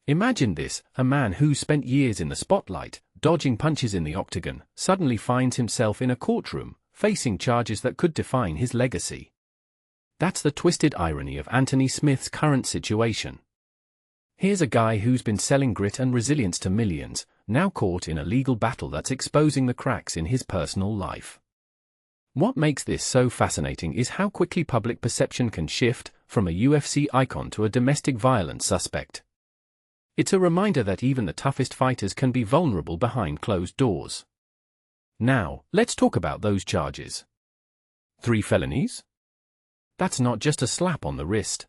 Imagine this: a man who spent years in the spotlight, dodging punches in the octagon, suddenly finds himself in a courtroom, facing charges that could define his legacy. That's the twisted irony of Anthony Smith's current situation. Here's a guy who's been selling grit and resilience to millions, now caught in a legal battle that's exposing the cracks in his personal life. What makes this so fascinating is how quickly public perception can shift from a UFC icon to a domestic violence suspect. It's a reminder that even the toughest fighters can be vulnerable behind closed doors. Now, let's talk about those charges. 3 felonies? That's not just a slap on the wrist.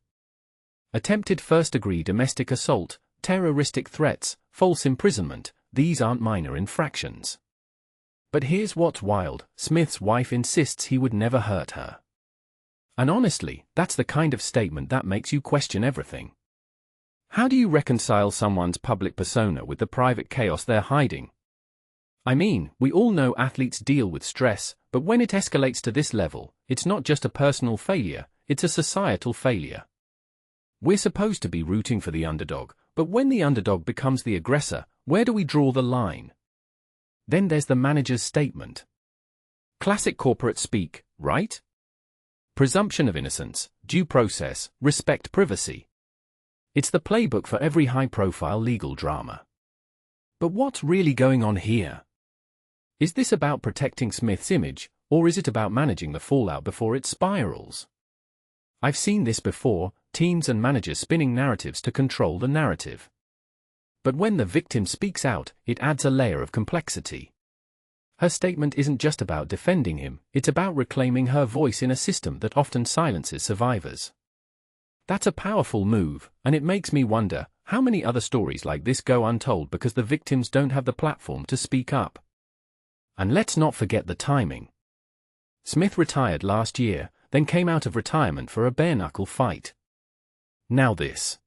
Attempted first-degree domestic assault, terroristic threats, false imprisonment, these aren't minor infractions. But here's what's wild: Smith's wife insists he would never hurt her. And honestly, that's the kind of statement that makes you question everything. How do you reconcile someone's public persona with the private chaos they're hiding? I mean, we all know athletes deal with stress, but when it escalates to this level, it's not just a personal failure, it's a societal failure. We're supposed to be rooting for the underdog, but when the underdog becomes the aggressor, where do we draw the line? Then there's the manager's statement. Classic corporate speak, right? Presumption of innocence, due process, respect privacy. It's the playbook for every high-profile legal drama. But what's really going on here? Is this about protecting Smith's image, or is it about managing the fallout before it spirals? I've seen this before: teams and managers spinning narratives to control the narrative. But when the victim speaks out, it adds a layer of complexity. Her statement isn't just about defending him, it's about reclaiming her voice in a system that often silences survivors. That's a powerful move, and it makes me wonder how many other stories like this go untold because the victims don't have the platform to speak up. And let's not forget the timing. Smith retired last year, then came out of retirement for a bare-knuckle fight. Now this.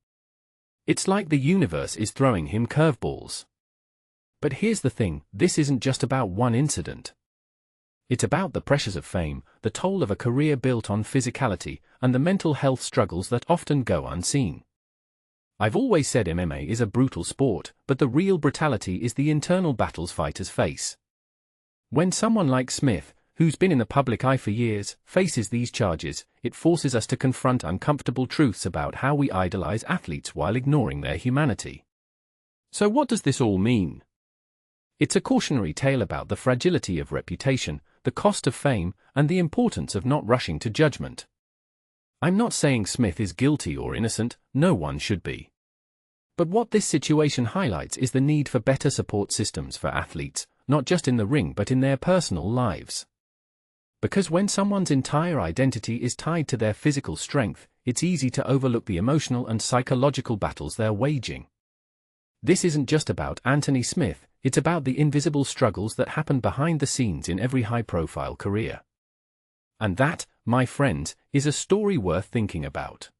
It's like the universe is throwing him curveballs. But here's the thing: this isn't just about one incident. It's about the pressures of fame, the toll of a career built on physicality, and the mental health struggles that often go unseen. I've always said MMA is a brutal sport, but the real brutality is the internal battles fighters face. When someone like Smith, who's been in the public eye for years, faces these charges, it forces us to confront uncomfortable truths about how we idolize athletes while ignoring their humanity. So what does this all mean? It's a cautionary tale about the fragility of reputation, the cost of fame, and the importance of not rushing to judgment. I'm not saying Smith is guilty or innocent, no one should be. But what this situation highlights is the need for better support systems for athletes, not just in the ring but in their personal lives. Because when someone's entire identity is tied to their physical strength, it's easy to overlook the emotional and psychological battles they're waging. This isn't just about Anthony Smith, it's about the invisible struggles that happen behind the scenes in every high-profile career. And that, my friends, is a story worth thinking about.